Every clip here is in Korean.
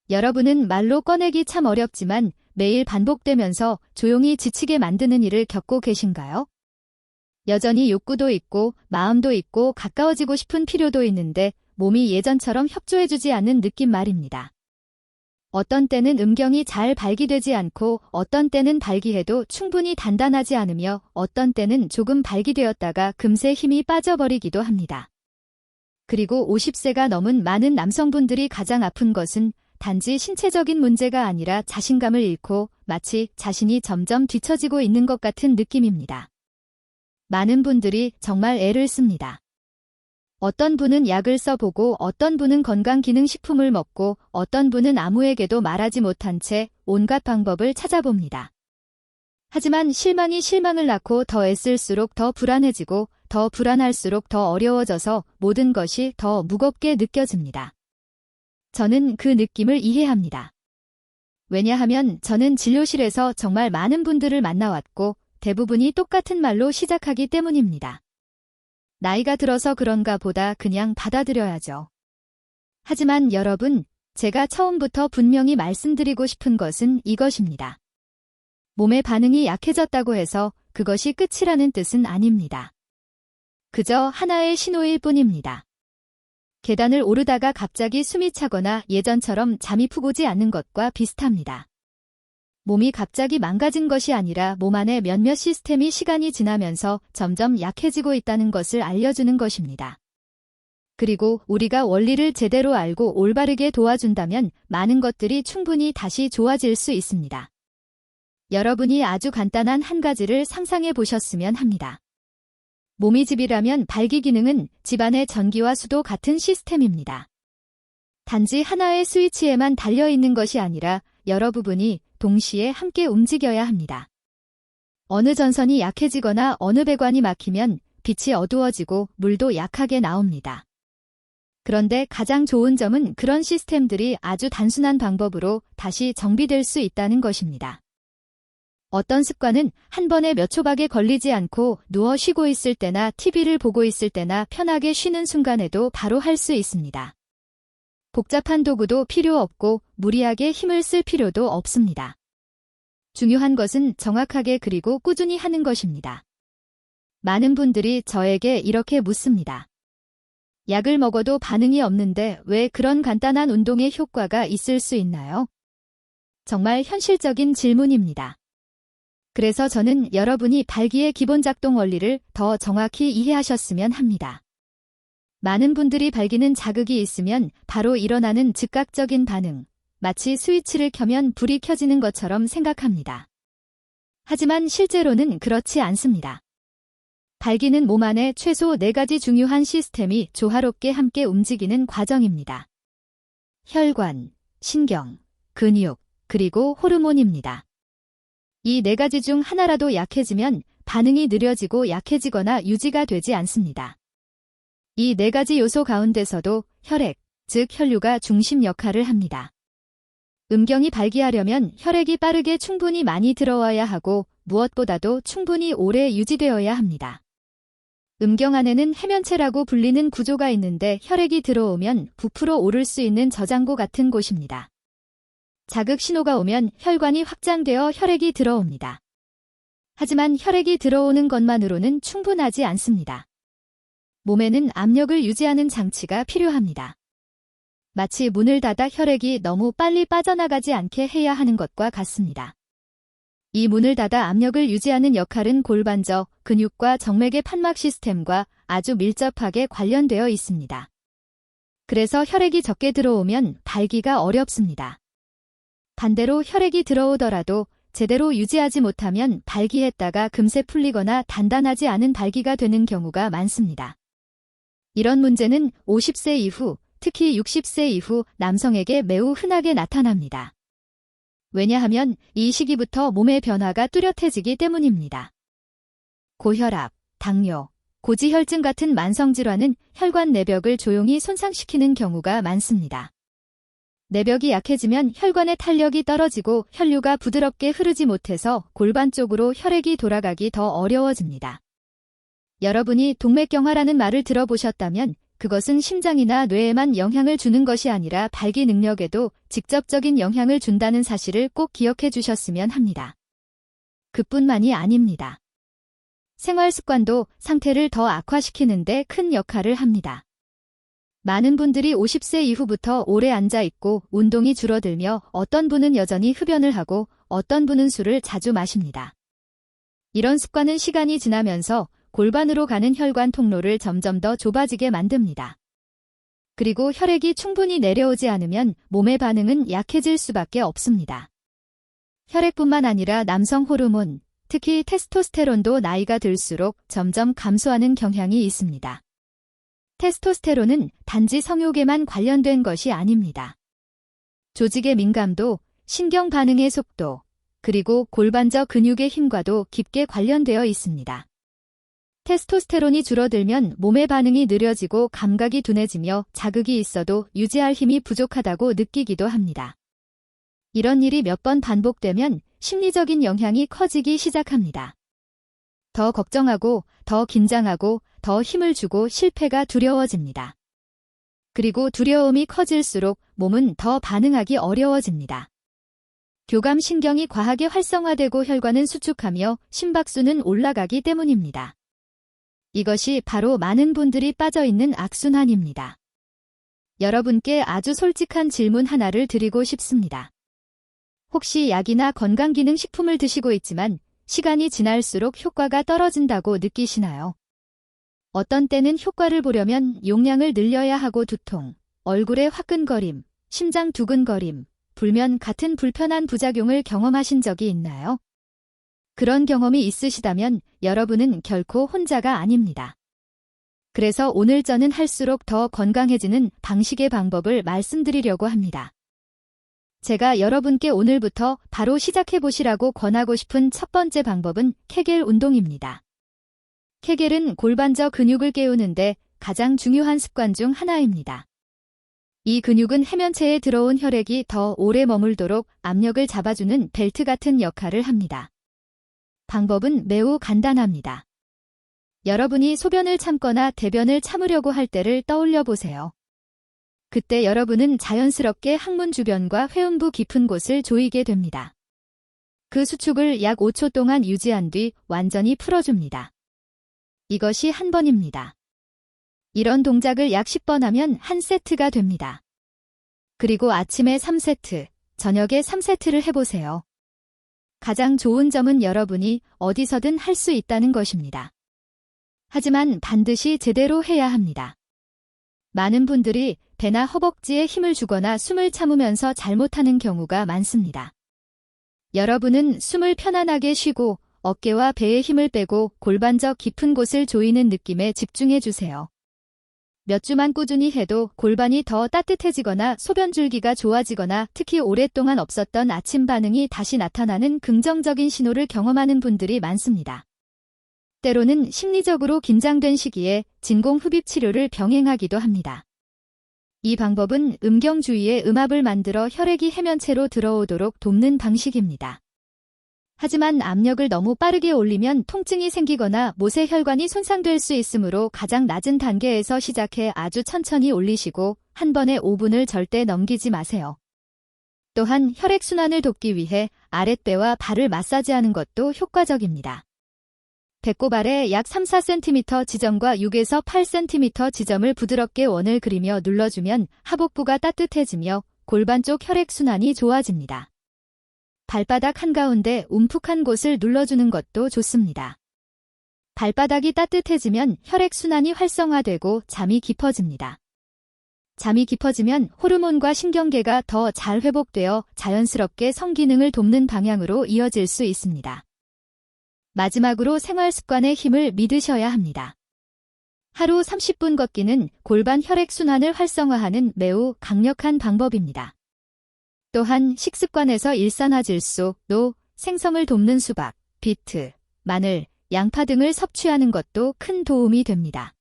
여러분은 말로 꺼내기 참 어렵지만 매일 반복되면서 조용히 지치게 만드는 일을 겪고 계신가요? 여전히 욕구도 있고 마음도 있고 가까워지고 싶은 필요도 있는데 몸이 예전처럼 협조해주지 않는 느낌 말입니다. 어떤 때는 음경이 잘 발기되지 않고 어떤 때는 발기해도 충분히 단단하지 않으며 어떤 때는 조금 발기되었다가 금세 힘이 빠져버리기도 합니다. 그리고 50세가 넘은 많은 남성분들이 가장 아픈 것은 단지 신체적인 문제가 아니라 자신감을 잃고 마치 자신이 점점 뒤처지고 있는 것 같은 느낌입니다. 많은 분들이 정말 애를 씁니다. 어떤 분은 약을 써보고 어떤 분은 건강기능식품을 먹고 어떤 분은 아무에게도 말하지 못한 채 온갖 방법을 찾아봅니다. 하지만 실망이 실망을 낳고 더 애쓸수록 더 불안해지고 더 불안할수록 더 어려워져서 모든 것이 더 무겁게 느껴집니다. 저는 그 느낌을 이해합니다. 왜냐하면 저는 진료실에서 정말 많은 분들을 만나왔고 대부분이 똑같은 말로 시작하기 때문입니다. 나이가 들어서 그런가 보다 그냥 받아들여야죠. 하지만 여러분, 제가 처음부터 분명히 말씀드리고 싶은 것은 이것입니다. 몸의 반응이 약해졌다고 해서 그것이 끝이라는 뜻은 아닙니다. 그저 하나의 신호일 뿐입니다. 계단을 오르다가 갑자기 숨이 차거나 예전처럼 잠이 푹 오지 않는 것과 비슷합니다. 몸이 갑자기 망가진 것이 아니라 몸 안의 몇몇 시스템이 시간이 지나면서 점점 약해지고 있다는 것을 알려주는 것입니다. 그리고 우리가 원리를 제대로 알고 올바르게 도와준다면 많은 것들이 충분히 다시 좋아질 수 있습니다. 여러분이 아주 간단한 한 가지를 상상해 보셨으면 합니다. 몸이 집이라면 발기 기능은 집안의 전기와 수도 같은 시스템입니다. 단지 하나의 스위치에만 달려있는 것이 아니라 여러 부분이 동시에 함께 움직여야 합니다. 어느 전선이 약해지거나 어느 배관이 막히면 빛이 어두워지고 물도 약하게 나옵니다. 그런데 가장 좋은 점은 그런 시스템들이 아주 단순한 방법으로 다시 정비될 수 있다는 것입니다. 어떤 습관은 한 번에 몇 초밖에 걸리지 않고 누워 쉬고 있을 때나 TV를 보고 있을 때나 편하게 쉬는 순간에도 바로 할 수 있습니다. 복잡한 도구도 필요 없고 무리하게 힘을 쓸 필요도 없습니다. 중요한 것은 정확하게 그리고 꾸준히 하는 것입니다. 많은 분들이 저에게 이렇게 묻습니다. 약을 먹어도 반응이 없는데 왜 그런 간단한 운동에 효과가 있을 수 있나요? 정말 현실적인 질문입니다. 그래서 저는 여러분이 발기의 기본 작동 원리를 더 정확히 이해하셨으면 합니다. 많은 분들이 발기는 자극이 있으면 바로 일어나는 즉각적인 반응, 마치 스위치를 켜면 불이 켜지는 것처럼 생각합니다. 하지만 실제로는 그렇지 않습니다. 발기는 몸 안에 최소 4가지 중요한 시스템이 조화롭게 함께 움직이는 과정입니다. 혈관, 신경, 근육, 그리고 호르몬입니다. 이 4가지 중 하나라도 약해지면 반응이 느려지고 약해지거나 유지가 되지 않습니다. 이 4가지 요소 가운데서도 혈액, 즉 혈류가 중심 역할을 합니다. 음경이 발기하려면 혈액이 빠르게 충분히 많이 들어와야 하고 무엇보다도 충분히 오래 유지되어야 합니다. 음경 안에는 해면체라고 불리는 구조가 있는데 혈액이 들어오면 부풀어 오를 수 있는 저장고 같은 곳입니다. 자극 신호가 오면 혈관이 확장되어 혈액이 들어옵니다. 하지만 혈액이 들어오는 것만으로는 충분하지 않습니다. 몸에는 압력을 유지하는 장치가 필요합니다. 마치 문을 닫아 혈액이 너무 빨리 빠져나가지 않게 해야 하는 것과 같습니다. 이 문을 닫아 압력을 유지하는 역할은 골반저, 근육과 정맥의 판막 시스템과 아주 밀접하게 관련되어 있습니다. 그래서 혈액이 적게 들어오면 발기가 어렵습니다. 반대로 혈액이 들어오더라도 제대로 유지하지 못하면 발기했다가 금세 풀리거나 단단하지 않은 발기가 되는 경우가 많습니다. 이런 문제는 50세 이후, 특히 60세 이후 남성에게 매우 흔하게 나타납니다. 왜냐하면 이 시기부터 몸의 변화가 뚜렷해지기 때문입니다. 고혈압, 당뇨, 고지혈증 같은 만성질환은 혈관 내벽을 조용히 손상시키는 경우가 많습니다. 내벽이 약해지면 혈관의 탄력이 떨어지고 혈류가 부드럽게 흐르지 못해서 골반 쪽으로 혈액이 돌아가기 더 어려워집니다. 여러분이 동맥경화라는 말을 들어보셨다면 그것은 심장이나 뇌에만 영향을 주는 것이 아니라 발기 능력에도 직접적인 영향을 준다는 사실을 꼭 기억해 주셨으면 합니다. 그뿐만이 아닙니다. 생활 습관도 상태를 더 악화시키는 데 큰 역할을 합니다. 많은 분들이 50세 이후부터 오래 앉아 있고 운동이 줄어들며 어떤 분은 여전히 흡연을 하고 어떤 분은 술을 자주 마십니다. 이런 습관은 시간이 지나면서 골반으로 가는 혈관 통로를 점점 더 좁아지게 만듭니다. 그리고 혈액이 충분히 내려오지 않으면 몸의 반응은 약해질 수밖에 없습니다. 혈액뿐만 아니라 남성 호르몬, 특히 테스토스테론도 나이가 들수록 점점 감소하는 경향이 있습니다. 테스토스테론은 단지 성욕에만 관련된 것이 아닙니다. 조직의 민감도, 신경 반응의 속도, 그리고 골반저 근육의 힘과도 깊게 관련되어 있습니다. 테스토스테론이 줄어들면 몸의 반응이 느려지고 감각이 둔해지며 자극이 있어도 유지할 힘이 부족하다고 느끼기도 합니다. 이런 일이 몇 번 반복되면 심리적인 영향이 커지기 시작합니다. 더 걱정하고, 더 긴장하고, 더 힘을 주고 실패가 두려워집니다. 그리고 두려움이 커질수록 몸은 더 반응하기 어려워집니다. 교감신경이 과하게 활성화되고 혈관은 수축하며 심박수는 올라가기 때문입니다. 이것이 바로 많은 분들이 빠져있는 악순환입니다. 여러분께 아주 솔직한 질문 하나를 드리고 싶습니다. 혹시 약이나 건강기능식품을 드시고 있지만 시간이 지날수록 효과가 떨어진다고 느끼시나요? 어떤 때는 효과를 보려면 용량을 늘려야 하고 두통, 얼굴에 화끈거림, 심장 두근거림, 불면 같은 불편한 부작용을 경험하신 적이 있나요? 그런 경험이 있으시다면 여러분은 결코 혼자가 아닙니다. 그래서 오늘 저는 할수록 더 건강해지는 방식의 방법을 말씀드리려고 합니다. 제가 여러분께 오늘부터 바로 시작해보시라고 권하고 싶은 첫 번째 방법은 케겔 운동입니다. 케겔은 골반저 근육을 깨우는데 가장 중요한 습관 중 하나입니다. 이 근육은 해면체에 들어온 혈액이 더 오래 머물도록 압력을 잡아주는 벨트 같은 역할을 합니다. 방법은 매우 간단합니다. 여러분이 소변을 참거나 대변을 참으려고 할 때를 떠올려 보세요. 그때 여러분은 자연스럽게 항문 주변과 회음부 깊은 곳을 조이게 됩니다. 그 수축을 약 5초 동안 유지한 뒤 완전히 풀어줍니다. 이것이 한 번입니다. 이런 동작을 약 10번 하면 한 세트가 됩니다. 그리고 아침에 3세트, 저녁에 3세트를 해보세요. 가장 좋은 점은 여러분이 어디서든 할 수 있다는 것입니다. 하지만 반드시 제대로 해야 합니다. 많은 분들이 배나 허벅지에 힘을 주거나 숨을 참으면서 잘못하는 경우가 많습니다. 여러분은 숨을 편안하게 쉬고 어깨와 배에 힘을 빼고 골반저 깊은 곳을 조이는 느낌에 집중해 주세요. 몇 주만 꾸준히 해도 골반이 더 따뜻해지거나 소변줄기가 좋아지거나 특히 오랫동안 없었던 아침 반응이 다시 나타나는 긍정적인 신호를 경험하는 분들이 많습니다. 때로는 심리적으로 긴장된 시기에 진공흡입 치료를 병행하기도 합니다. 이 방법은 음경 주위에 음압을 만들어 혈액이 해면체로 들어오도록 돕는 방식입니다. 하지만 압력을 너무 빠르게 올리면 통증이 생기거나 모세 혈관이 손상될 수 있으므로 가장 낮은 단계에서 시작해 아주 천천히 올리시고 한 번에 5분을 절대 넘기지 마세요. 또한 혈액순환을 돕기 위해 아랫배와 발을 마사지하는 것도 효과적입니다. 배꼽 아래 약 3-4cm 지점과 6에서 8cm 지점을 부드럽게 원을 그리며 눌러주면 하복부가 따뜻해지며 골반 쪽 혈액순환이 좋아집니다. 발바닥 한가운데 움푹한 곳을 눌러주는 것도 좋습니다. 발바닥이 따뜻해지면 혈액순환이 활성화되고 잠이 깊어집니다. 잠이 깊어지면 호르몬과 신경계가 더 잘 회복되어 자연스럽게 성기능을 돕는 방향으로 이어질 수 있습니다. 마지막으로 생활 습관의 힘을 믿으셔야 합니다. 하루 30분 걷기는 골반 혈액순환을 활성화하는 매우 강력한 방법입니다. 또한 식습관에서 일산화질소, 노, 생성을 돕는 수박, 비트, 마늘, 양파 등을 섭취하는 것도 큰 도움이 됩니다.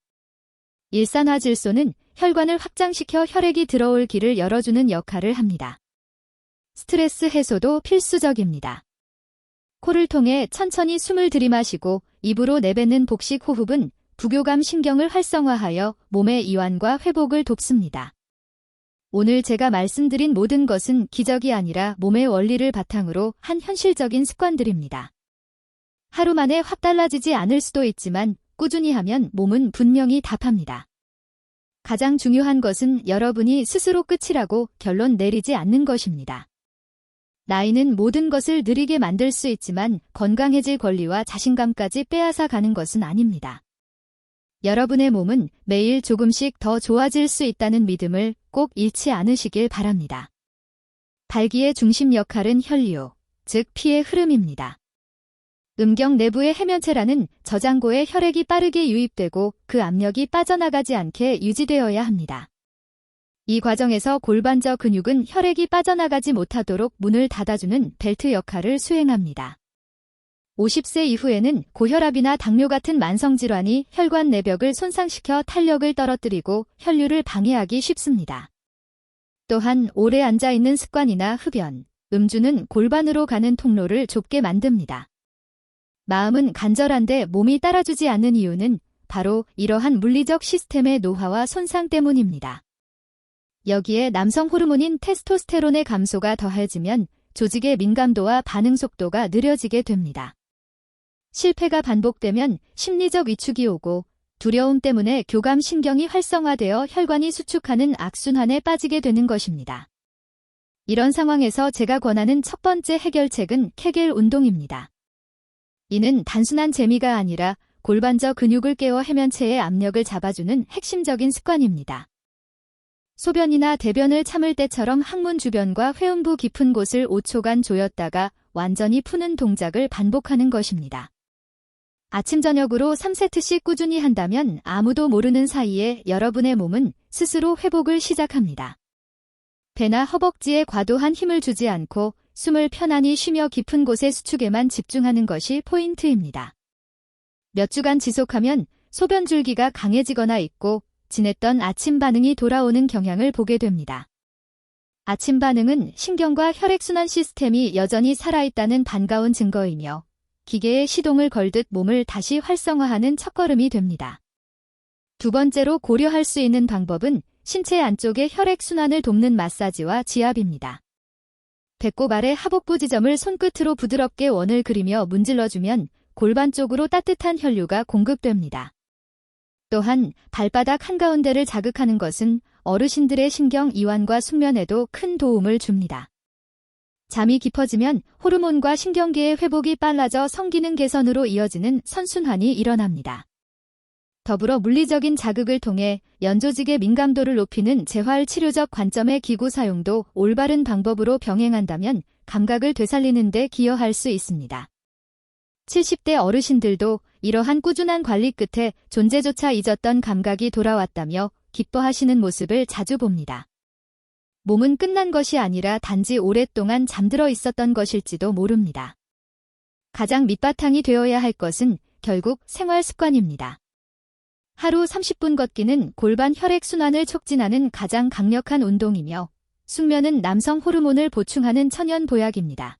일산화질소는 혈관을 확장시켜 혈액이 들어올 길을 열어주는 역할을 합니다. 스트레스 해소도 필수적입니다. 코를 통해 천천히 숨을 들이마시고 입으로 내뱉는 복식 호흡은 부교감 신경을 활성화하여 몸의 이완과 회복을 돕습니다. 오늘 제가 말씀드린 모든 것은 기적이 아니라 몸의 원리를 바탕으로 한 현실적인 습관들입니다. 하루 만에 확 달라지지 않을 수도 있지만 꾸준히 하면 몸은 분명히 답합니다. 가장 중요한 것은 여러분이 스스로 끝이라고 결론 내리지 않는 것입니다. 나이는 모든 것을 느리게 만들 수 있지만 건강해질 권리와 자신감까지 빼앗아 가는 것은 아닙니다. 여러분의 몸은 매일 조금씩 더 좋아질 수 있다는 믿음을 꼭 잃지 않으시길 바랍니다. 발기의 중심 역할은 혈류, 즉 피의 흐름입니다. 음경 내부의 해면체라는 저장고에 혈액이 빠르게 유입되고 그 압력이 빠져나가지 않게 유지되어야 합니다. 이 과정에서 골반저 근육은 혈액이 빠져나가지 못하도록 문을 닫아주는 벨트 역할을 수행합니다. 50세 이후에는 고혈압이나 당뇨 같은 만성질환이 혈관 내벽을 손상시켜 탄력을 떨어뜨리고 혈류를 방해하기 쉽습니다. 또한 오래 앉아있는 습관이나 흡연, 음주는 골반으로 가는 통로를 좁게 만듭니다. 마음은 간절한데 몸이 따라주지 않는 이유는 바로 이러한 물리적 시스템의 노화와 손상 때문입니다. 여기에 남성 호르몬인 테스토스테론의 감소가 더해지면 조직의 민감도와 반응 속도가 느려지게 됩니다. 실패가 반복되면 심리적 위축이 오고 두려움 때문에 교감 신경이 활성화되어 혈관이 수축하는 악순환에 빠지게 되는 것입니다. 이런 상황에서 제가 권하는 첫 번째 해결책은 케겔 운동입니다. 이는 단순한 재미가 아니라 골반저 근육을 깨워 해면체의 압력을 잡아주는 핵심적인 습관입니다. 소변이나 대변을 참을 때처럼 항문 주변과 회음부 깊은 곳을 5초간 조였다가 완전히 푸는 동작을 반복하는 것입니다. 아침 저녁으로 3세트씩 꾸준히 한다면 아무도 모르는 사이에 여러분의 몸은 스스로 회복을 시작합니다. 배나 허벅지에 과도한 힘을 주지 않고 숨을 편안히 쉬며 깊은 곳의 수축에만 집중하는 것이 포인트입니다. 몇 주간 지속하면 소변 줄기가 강해지거나 잊고 지냈던 아침 반응이 돌아오는 경향을 보게 됩니다. 아침 반응은 신경과 혈액순환 시스템이 여전히 살아있다는 반가운 증거이며 기계에 시동을 걸듯 몸을 다시 활성화하는 첫걸음이 됩니다. 두 번째로 고려할 수 있는 방법은 신체 안쪽의 혈액순환을 돕는 마사지와 지압입니다. 배꼽 아래 하복부 지점을 손끝으로 부드럽게 원을 그리며 문질러주면 골반 쪽으로 따뜻한 혈류가 공급됩니다. 또한 발바닥 한가운데를 자극하는 것은 어르신들의 신경 이완과 숙면에도 큰 도움을 줍니다. 잠이 깊어지면 호르몬과 신경계의 회복이 빨라져 성기능 개선으로 이어지는 선순환이 일어납니다. 더불어 물리적인 자극을 통해 연조직의 민감도를 높이는 재활치료적 관점의 기구 사용도 올바른 방법으로 병행한다면 감각을 되살리는 데 기여할 수 있습니다. 70대 어르신들도 이러한 꾸준한 관리 끝에 존재조차 잊었던 감각이 돌아왔다며 기뻐하시는 모습을 자주 봅니다. 몸은 끝난 것이 아니라 단지 오랫동안 잠들어 있었던 것일지도 모릅니다. 가장 밑바탕이 되어야 할 것은 결국 생활 습관입니다. 하루 30분 걷기는 골반 혈액순환을 촉진하는 가장 강력한 운동이며 숙면은 남성 호르몬을 보충하는 천연 보약입니다.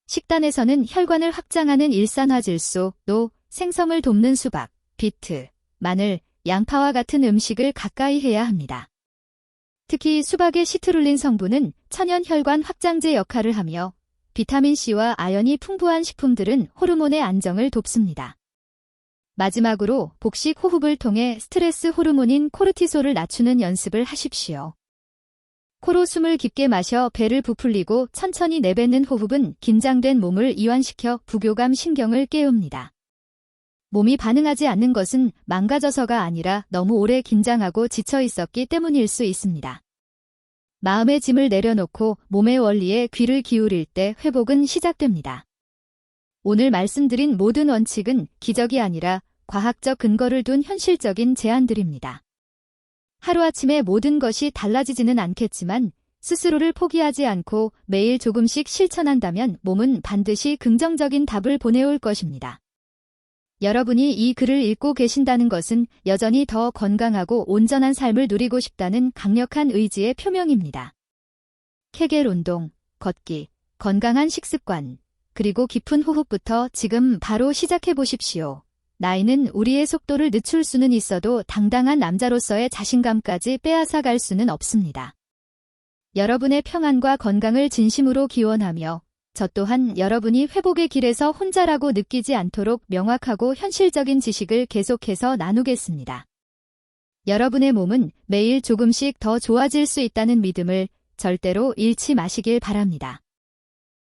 식단에서는 혈관을 확장하는 일산화질소, 또 생성을 돕는 수박, 비트, 마늘, 양파와 같은 음식을 가까이 해야 합니다. 특히 수박의 시트룰린 성분은 천연 혈관 확장제 역할을 하며 비타민C와 아연이 풍부한 식품들은 호르몬의 안정을 돕습니다. 마지막으로 복식 호흡을 통해 스트레스 호르몬인 코르티솔을 낮추는 연습을 하십시오. 코로 숨을 깊게 마셔 배를 부풀리고 천천히 내뱉는 호흡은 긴장된 몸을 이완시켜 부교감 신경을 깨웁니다. 몸이 반응하지 않는 것은 망가져서가 아니라 너무 오래 긴장하고 지쳐 있었기 때문일 수 있습니다. 마음의 짐을 내려놓고 몸의 원리에 귀를 기울일 때 회복은 시작됩니다. 오늘 말씀드린 모든 원칙은 기적이 아니라 과학적 근거를 둔 현실적인 제안들입니다. 하루아침에 모든 것이 달라지지는 않겠지만 스스로를 포기하지 않고 매일 조금씩 실천한다면 몸은 반드시 긍정적인 답을 보내올 것입니다. 여러분이 이 글을 읽고 계신다는 것은 여전히 더 건강하고 온전한 삶을 누리고 싶다는 강력한 의지의 표명입니다. 케겔 운동, 걷기, 건강한 식습관, 그리고 깊은 호흡부터 지금 바로 시작해 보십시오. 나이는 우리의 속도를 늦출 수는 있어도 당당한 남자로서의 자신감까지 빼앗아갈 수는 없습니다. 여러분의 평안과 건강을 진심으로 기원하며 저 또한 여러분이 회복의 길에서 혼자라고 느끼지 않도록 명확하고 현실적인 지식을 계속해서 나누겠습니다. 여러분의 몸은 매일 조금씩 더 좋아질 수 있다는 믿음을 절대로 잃지 마시길 바랍니다.